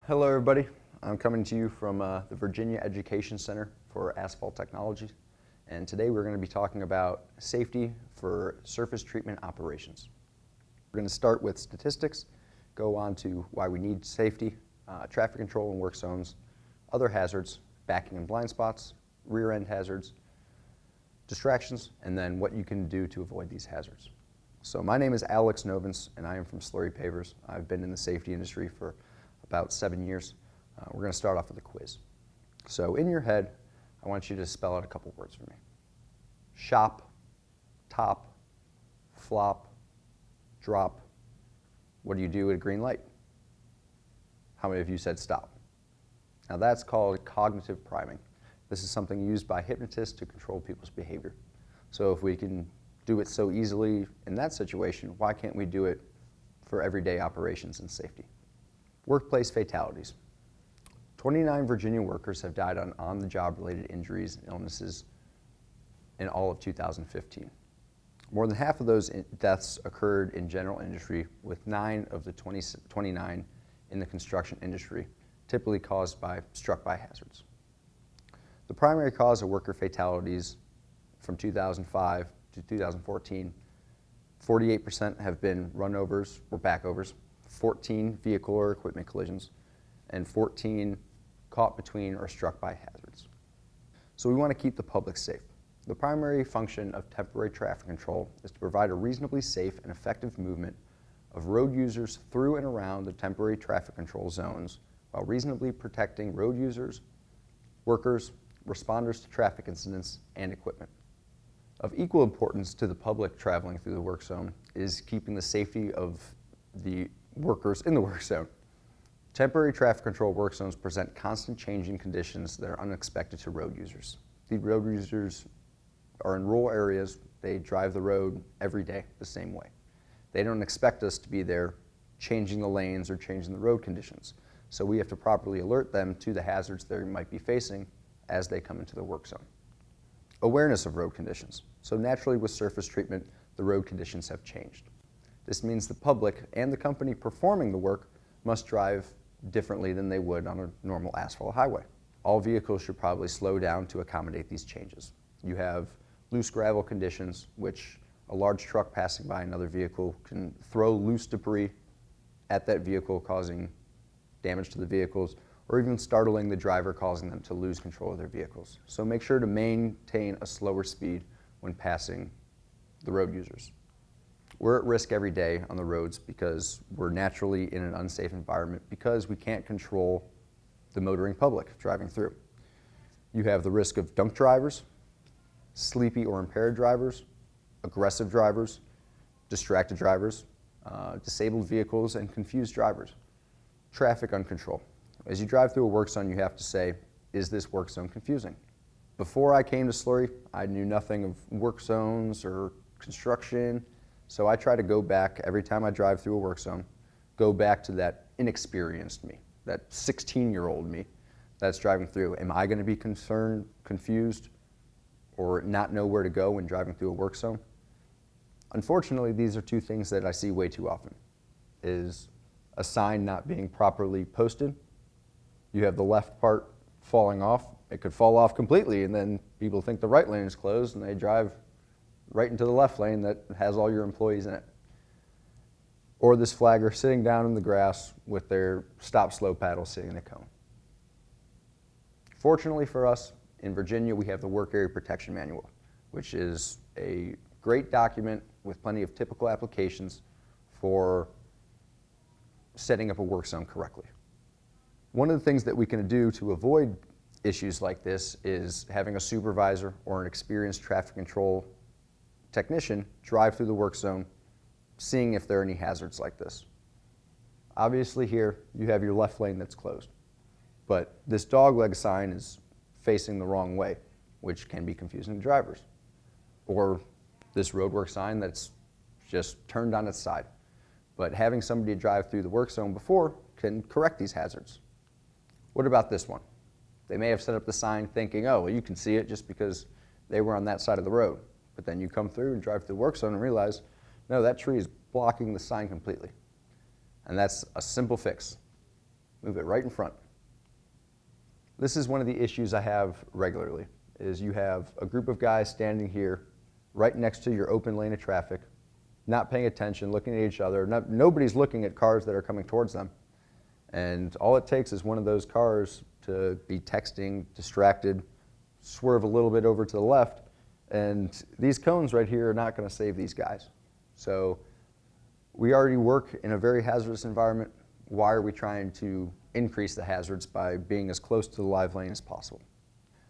Hello everybody, I'm coming to you from the Virginia Education Center for Asphalt Technology, and today we're going to be talking about safety for surface treatment operations. We're going to start with statistics, go on to why we need safety, traffic control in work zones, other hazards, backing and blind spots, rear end hazards, distractions, and then what you can do to avoid these hazards. So my name is Alex Novinc and I am from Slurry Pavers. I've been in the safety industry for about 7 years. We're going to start off with a quiz. So in your head, I want you to spell out a couple words for me. Shop, top, flop, drop. What do you do at a green light? How many of you said stop? Now that's called cognitive priming. This is something used by hypnotists to control people's behavior. So if we can do it so easily in that situation, why can't we do it for everyday operations and safety? Workplace fatalities. 29 Virginia workers have died on on-the-job related injuries and illnesses in all of 2015. More than half of those deaths occurred in general industry, with 9 of the 29 in the construction industry, typically caused by struck-by hazards. The primary cause of worker fatalities from 2005 to 2014, 48% have been runovers or backovers, 14 vehicle or equipment collisions, and 14 caught between or struck by hazards. So we want to keep the public safe. The primary function of temporary traffic control is to provide a reasonably safe and effective movement of road users through and around the temporary traffic control zones while reasonably protecting road users, workers, responders to traffic incidents, and equipment. Of equal importance to the public traveling through the work zone is keeping the safety of the workers in the work zone. Temporary traffic control work zones present constant changing conditions that are unexpected to road users. The road users are in rural areas. They drive the road every day the same way. They don't expect us to be there changing the lanes or changing the road conditions. So we have to properly alert them to the hazards they might be facing as they come into the work zone. Awareness of road conditions. So naturally with surface treatment, the road conditions have changed. This means the public and the company performing the work must drive differently than they would on a normal asphalt highway. All vehicles should probably slow down to accommodate these changes. You have loose gravel conditions, which a large truck passing by another vehicle can throw loose debris at that vehicle, causing damage to the vehicles, or even startling the driver, causing them to lose control of their vehicles. So make sure to maintain a slower speed when passing the road users. We're at risk every day on the roads because we're naturally in an unsafe environment because we can't control the motoring public driving through. You have the risk of drunk drivers, sleepy or impaired drivers, aggressive drivers, distracted drivers, disabled vehicles, and confused drivers. Traffic uncontrol. As you drive through a work zone, you have to say, is this work zone confusing? Before I came to Slurry, I knew nothing of work zones or construction. So I try to go back every time I drive through a work zone, go back to that inexperienced me, that 16-year-old me that's driving through. Am I going to be concerned, confused, or not know where to go when driving through a work zone? Unfortunately, these are two things that I see way too often, is a sign not being properly posted. You have the left part falling off. It could fall off completely, and then people think the right lane is closed, and they drive right into the left lane that has all your employees in it. Or this flagger sitting down in the grass with their stop slow paddle sitting in a cone. Fortunately for us, in Virginia, we have the Work Area Protection Manual, which is a great document with plenty of typical applications for setting up a work zone correctly. One of the things that we can do to avoid issues like this is having a supervisor or an experienced traffic control technician drive through the work zone, seeing if there are any hazards like this. Obviously here, you have your left lane that's closed, but this dogleg sign is facing the wrong way, which can be confusing to drivers. Or this roadwork sign that's just turned on its side. But having somebody drive through the work zone before can correct these hazards. What about this one? They may have set up the sign thinking, oh, well, you can see it just because they were on that side of the road. But then you come through and drive through the work zone and realize, no, that tree is blocking the sign completely. And that's a simple fix. Move it right in front. This is one of the issues I have regularly, is you have a group of guys standing here right next to your open lane of traffic, not paying attention, looking at each other. Nobody's looking at cars that are coming towards them. And all it takes is one of those cars to be texting, distracted, swerve a little bit over to the left, and these cones right here are not going to save these guys. So we already work in a very hazardous environment. Why are we trying to increase the hazards by being as close to the live lane as possible?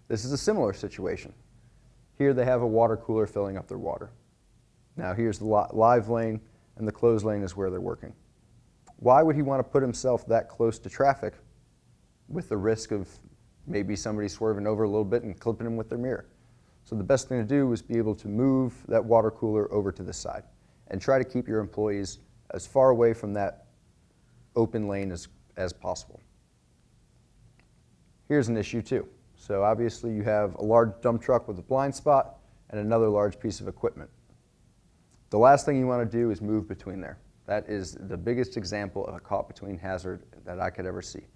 This is a similar situation. Here they have a water cooler filling up their water. Now here's the live lane, and the closed lane is where they're working. Why would he want to put himself that close to traffic with the risk of maybe somebody swerving over a little bit and clipping him with their mirror? So the best thing to do is be able to move that water cooler over to the side and try to keep your employees as far away from that open lane as possible. Here's an issue too. So obviously you have a large dump truck with a blind spot and another large piece of equipment. The last thing you want to do is move between there. That is the biggest example of a caught between hazard that I could ever see.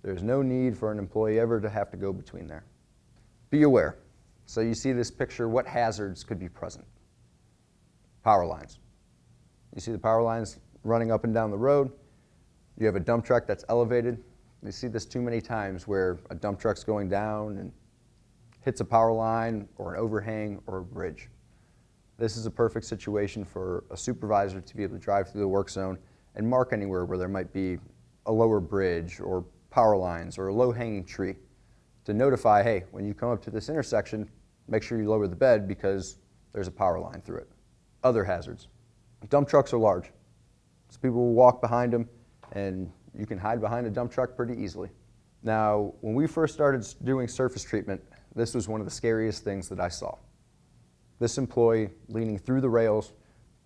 There's no need for an employee ever to have to go between there. Be aware. So you see this picture, what hazards could be present? Power lines. You see the power lines running up and down the road. You have a dump truck that's elevated. You see this too many times where a dump truck's going down and hits a power line or an overhang or a bridge. This is a perfect situation for a supervisor to be able to drive through the work zone and mark anywhere where there might be a lower bridge or power lines or a low-hanging tree to notify, hey, when you come up to this intersection, make sure you lower the bed because there's a power line through it. Other hazards. Dump trucks are large, so people will walk behind them and you can hide behind a dump truck pretty easily. Now, when we first started doing surface treatment, this was one of the scariest things that I saw. This employee leaning through the rails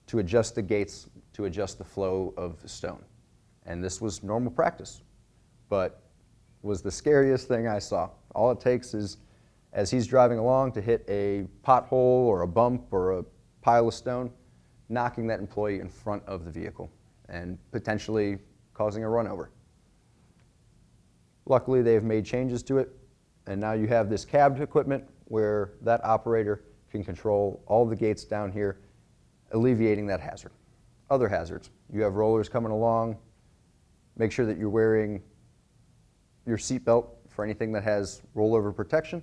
to adjust the gates, to adjust the flow of the stone. And this was normal practice, but was the scariest thing I saw. All it takes is, as he's driving along, to hit a pothole or a bump or a pile of stone, knocking that employee in front of the vehicle and potentially causing a run over. Luckily, they've made changes to it, and now you have this cabbed equipment where that operator can control all the gates down here, alleviating that hazard. Other hazards, you have rollers coming along. Make sure that you're wearing your seatbelt for anything that has rollover protection.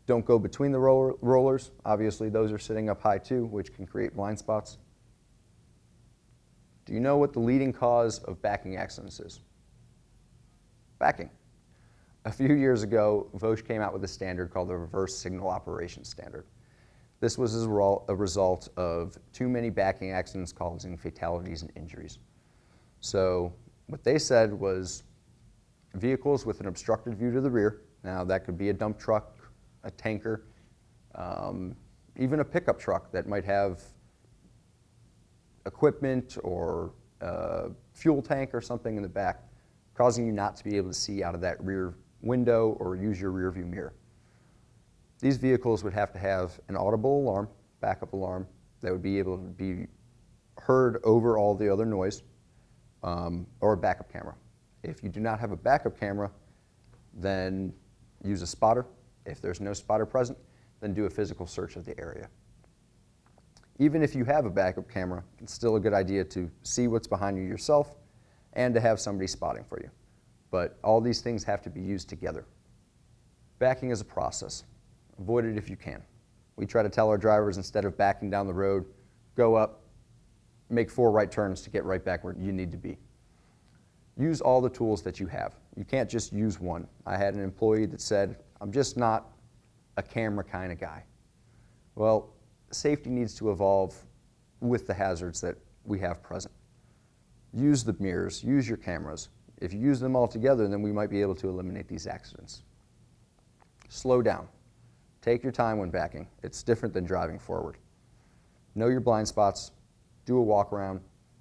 Don't go between the rollers. Obviously, those are sitting up high too, which can create blind spots. Do you know what the leading cause of backing accidents is? Backing. A few years ago, VOSH came out with a standard called the Reverse Signal Operations Standard. This was a result of too many backing accidents causing fatalities and injuries. So what they said was vehicles with an obstructed view to the rear, now that could be a dump truck, a tanker, even a pickup truck that might have equipment or a fuel tank or something in the back, causing you not to be able to see out of that rear window or use your rear view mirror. These vehicles would have to have an audible alarm, backup alarm, that would be able to be heard over all the other noise, or a backup camera. If you do not have a backup camera, then use a spotter. If there's no spotter present, then do a physical search of the area. Even if you have a backup camera, it's still a good idea to see what's behind you yourself and to have somebody spotting for you. But all these things have to be used together. Backing is a process. Avoid it if you can. We try to tell our drivers, instead of backing down the road, go up, make 4 right turns to get right back where you need to be. Use all the tools that you have. You can't just use one. I had an employee that said, I'm just not a camera kind of guy. Well, safety needs to evolve with the hazards that we have present. Use the mirrors, use your cameras. If you use them all together, then we might be able to eliminate these accidents. Slow down. Take your time when backing. It's different than driving forward. Know your blind spots, do a walk around,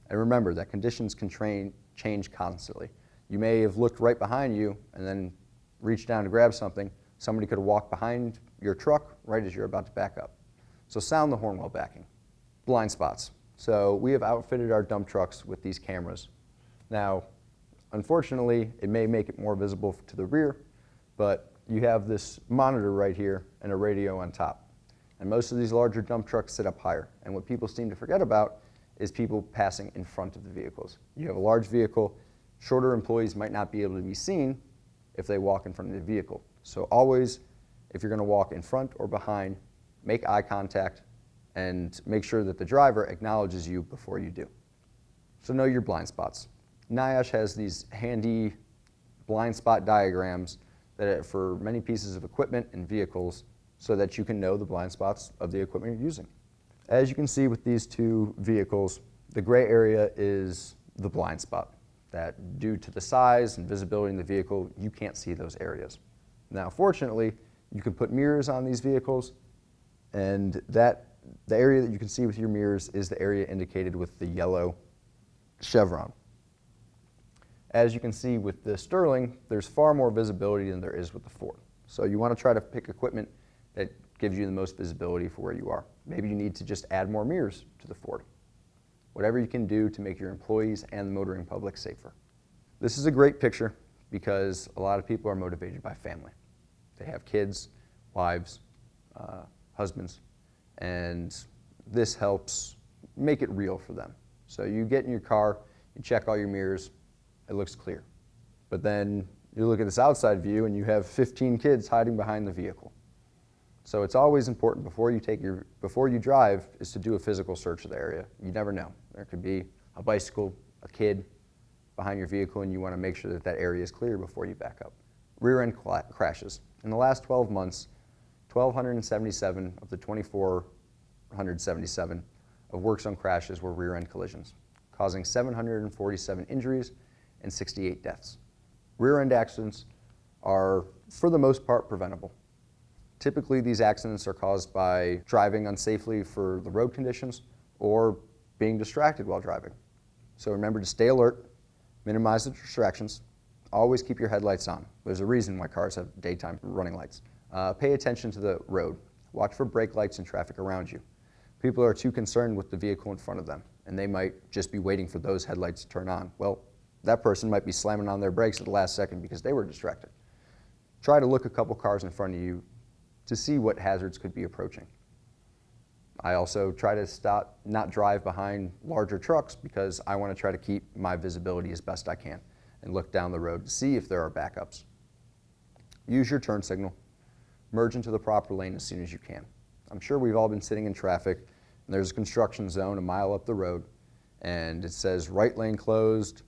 and remember that conditions can change constantly. You may have looked right behind you and then reached down to grab something. Somebody could have walked behind your truck right as you're about to back up. So sound the horn while backing. Blind spots. So we have outfitted our dump trucks with these cameras. Now, Unfortunately, it may make it more visible to the rear, but you have this monitor right here and a radio on top. And most of these larger dump trucks sit up higher. And what people seem to forget about is people passing in front of the vehicles. You have a large vehicle, shorter employees might not be able to be seen if they walk in front of the vehicle. So always, if you're going to walk in front or behind, make eye contact and make sure that the driver acknowledges you before you do. So know your blind spots. NIOSH has these handy blind spot diagrams that for many pieces of equipment and vehicles so that you can know the blind spots of the equipment you're using. As you can see with these two vehicles, the gray area is the blind spot, that due to the size and visibility in the vehicle, you can't see those areas. Now, fortunately, you can put mirrors on these vehicles, and the area that you can see with your mirrors is the area indicated with the yellow chevron. As you can see with the Sterling, there's far more visibility than there is with the Ford. So you want to try to pick equipment that gives you the most visibility for where you are. Maybe you need to just add more mirrors to the Ford. Whatever you can do to make your employees and the motoring public safer. This is a great picture because a lot of people are motivated by family. They have kids, wives, husbands, and this helps make it real for them. So you get in your car, you check all your mirrors, it looks clear. But then you look at this outside view and you have 15 kids hiding behind the vehicle. So it's always important before you drive is to do a physical search of the area. You never know. There could be a bicycle, a kid behind your vehicle, and you want to make sure that that area is clear before you back up. Rear end crashes. In the last 12 months, 1,277 of the 2,477 of work zone crashes were rear end collisions, causing 747 injuries and 68 deaths. Rear end accidents are, for the most part, preventable. Typically, these accidents are caused by driving unsafely for the road conditions or being distracted while driving. So remember to stay alert, minimize the distractions, always keep your headlights on. There's a reason why cars have daytime running lights. Pay attention to the road. Watch for brake lights and traffic around you. People are too concerned with the vehicle in front of them, and they might just be waiting for those headlights to turn on. Well, that person might be slamming on their brakes at the last second because they were distracted. Try to look a couple cars in front of you to see what hazards could be approaching. I also try to not drive behind larger trucks because I want to try to keep my visibility as best I can and look down the road to see if there are backups. Use your turn signal. Merge into the proper lane as soon as you can. I'm sure we've all been sitting in traffic and there's a construction zone a mile up the road and it says right lane closed,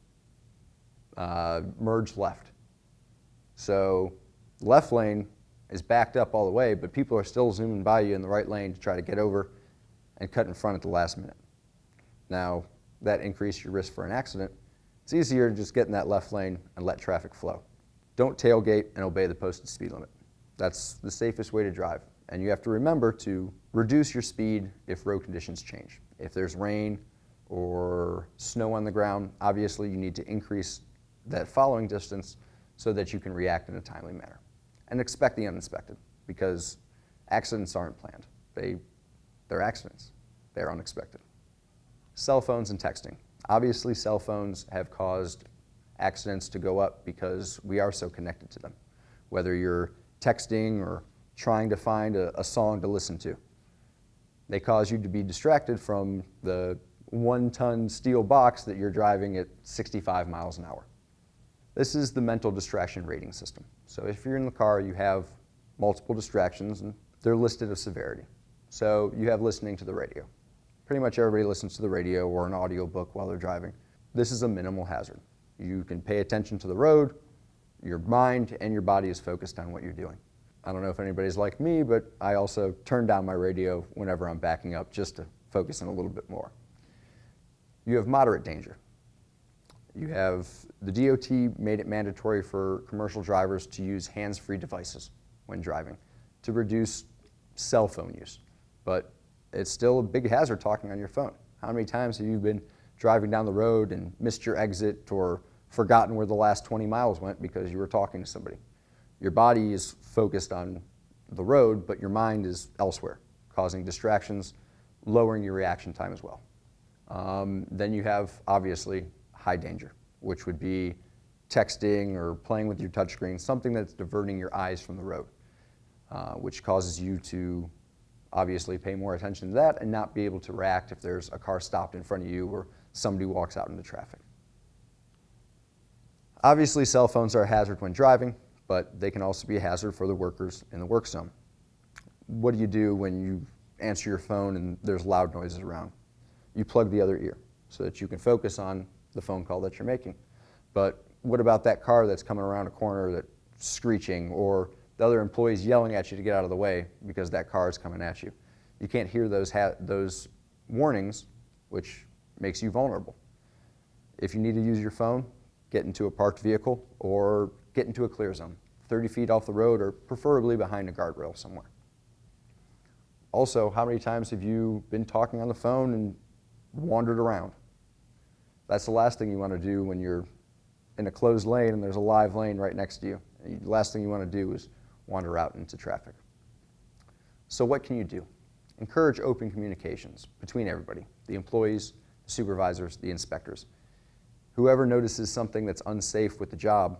merge left. So left lane is backed up all the way, but people are still zooming by you in the right lane to try to get over and cut in front at the last minute. Now, that increases your risk for an accident. It's easier to just get in that left lane and let traffic flow. Don't tailgate and obey the posted speed limit. That's the safest way to drive. And you have to remember to reduce your speed if road conditions change. If there's rain or snow on the ground, obviously you need to increase that following distance so that you can react in a timely manner. And expect the unexpected, because accidents aren't planned. They're accidents. They're unexpected. Cell phones and texting. Obviously, cell phones have caused accidents to go up because we are so connected to them. Whether you're texting or trying to find a song to listen to, they cause you to be distracted from the 1-ton steel box that you're driving at 65 miles an hour. This is the mental distraction rating system. So if you're in the car, you have multiple distractions, and they're listed of severity. So you have listening to the radio. Pretty much everybody listens to the radio or an audiobook while they're driving. This is a minimal hazard. You can pay attention to the road, your mind and your body is focused on what you're doing. I don't know if anybody's like me, but I also turn down my radio whenever I'm backing up just to focus in a little bit more. You have moderate danger. You have, the DOT made it mandatory for commercial drivers to use hands-free devices when driving to reduce cell phone use. But it's still a big hazard talking on your phone. How many times have you been driving down the road and missed your exit or forgotten where the last 20 miles went because you were talking to somebody? Your body is focused on the road, but your mind is elsewhere, causing distractions, lowering your reaction time as well. Then you have, obviously, high danger, which would be texting or playing with your touchscreen, something that's diverting your eyes from the road, which causes you to obviously pay more attention to that and not be able to react if there's a car stopped in front of you or somebody walks out into traffic. Obviously, cell phones are a hazard when driving, but they can also be a hazard for the workers in the work zone. What do you do when you answer your phone and there's loud noises around? You plug the other ear so that you can focus on the phone call that you're making. But what about that car that's coming around a corner that's screeching, or the other employees yelling at you to get out of the way because that car is coming at you? You can't hear those warnings, which makes you vulnerable. If you need to use your phone, get into a parked vehicle or get into a clear zone, 30 feet off the road or preferably behind a guardrail somewhere. Also, how many times have you been talking on the phone and wandered around? That's the last thing you want to do when you're in a closed lane and there's a live lane right next to you. The last thing you want to do is wander out into traffic. So what can you do? Encourage open communications between everybody, the employees, the supervisors, the inspectors. Whoever notices something that's unsafe with the job,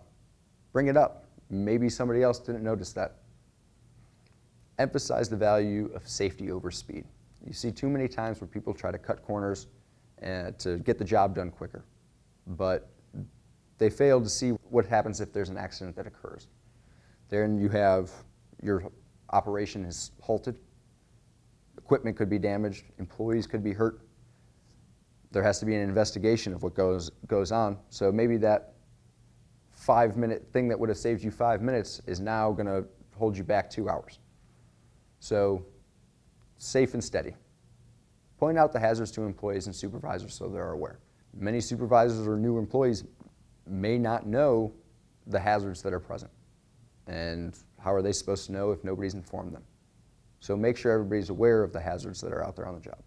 bring it up. Maybe somebody else didn't notice that. Emphasize the value of safety over speed. You see too many times where people try to cut corners to get the job done quicker, but they fail to see what happens if there's an accident that occurs. Then you have your operation is halted, equipment could be damaged, employees could be hurt. There has to be an investigation of what goes on. So maybe that 5-minute thing that would have saved you 5 minutes is now going to hold you back 2 hours. So safe and steady. Point out the hazards to employees and supervisors so they're aware. Many supervisors or new employees may not know the hazards that are present. And how are they supposed to know if nobody's informed them? So make sure everybody's aware of the hazards that are out there on the job.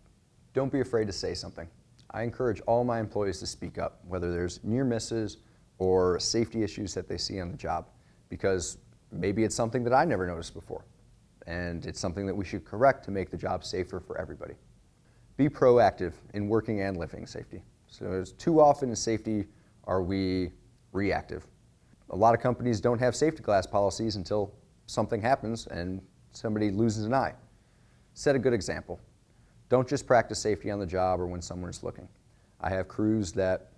Don't be afraid to say something. I encourage all my employees to speak up, whether there's near misses or safety issues that they see on the job, because maybe it's something that I never noticed before, and it's something that we should correct to make the job safer for everybody. Be proactive in working and living safety. So too often in safety are we reactive. A lot of companies don't have safety glass policies until something happens and somebody loses an eye. Set a good example. Don't just practice safety on the job or when someone's looking. I have crews that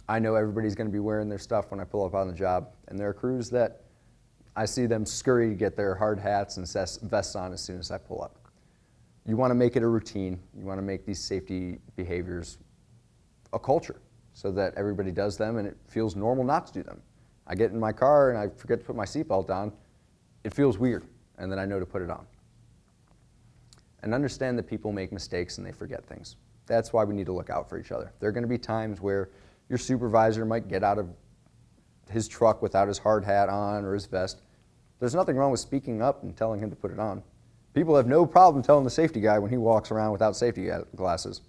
I know everybody's going to be wearing their stuff when I pull up on the job, and there are crews that I see them scurry to get their hard hats and vests on as soon as I pull up. You want to make it a routine. You want to make these safety behaviors a culture so that everybody does them and it feels normal not to do them. I get in my car and I forget to put my seatbelt on. It feels weird, and then I know to put it on. And understand that people make mistakes and they forget things. That's why we need to look out for each other. There are going to be times where your supervisor might get out of his truck without his hard hat on or his vest. There's nothing wrong with speaking up and telling him to put it on. People have no problem telling the safety guy when he walks around without safety glasses.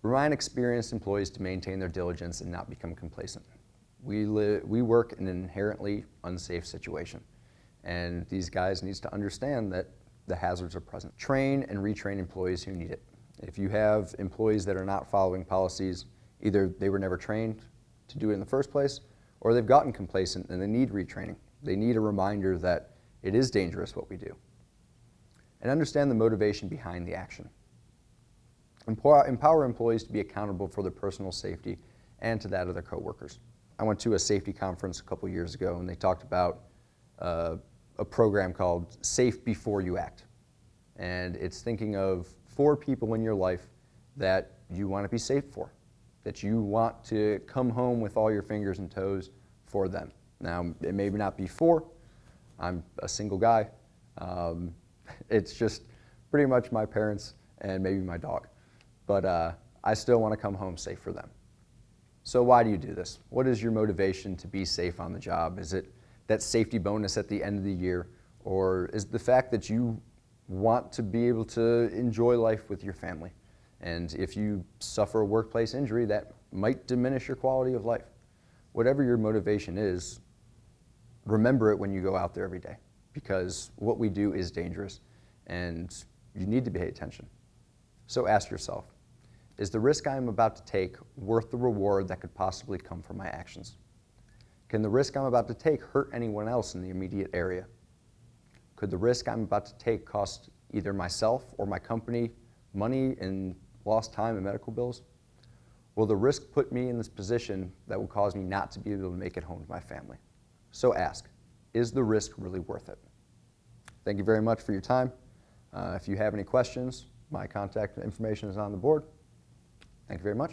Remind experienced employees to maintain their diligence and not become complacent. We work in an inherently unsafe situation, and these guys need to understand that the hazards are present. Train and retrain employees who need it. If you have employees that are not following policies, either they were never trained to do it in the first place, or they've gotten complacent and they need retraining. They need a reminder that it is dangerous what we do. And understand the motivation behind the action. Empower employees to be accountable for their personal safety and to that of their coworkers. I went to a safety conference a couple years ago, and they talked about a program called Safe Before You Act. And it's thinking of 4 people in your life that you want to be safe for, that you want to come home with all your fingers and toes for them. Now, it may not be 4. I'm a single guy. It's just pretty much my parents and maybe my dog. But I still want to come home safe for them. So why do you do this? What is your motivation to be safe on the job? Is it that safety bonus at the end of the year? Or is it the fact that you want to be able to enjoy life with your family? And if you suffer a workplace injury, that might diminish your quality of life. Whatever your motivation is, remember it when you go out there every day, because what we do is dangerous and you need to pay attention. So ask yourself, is the risk I am about to take worth the reward that could possibly come from my actions? Can the risk I'm about to take hurt anyone else in the immediate area? Could the risk I'm about to take cost either myself or my company money in lost time and medical bills? Will the risk put me in this position that will cause me not to be able to make it home to my family? So ask, is the risk really worth it? Thank you very much for your time. If you have any questions, my contact information is on the board. Thank you very much.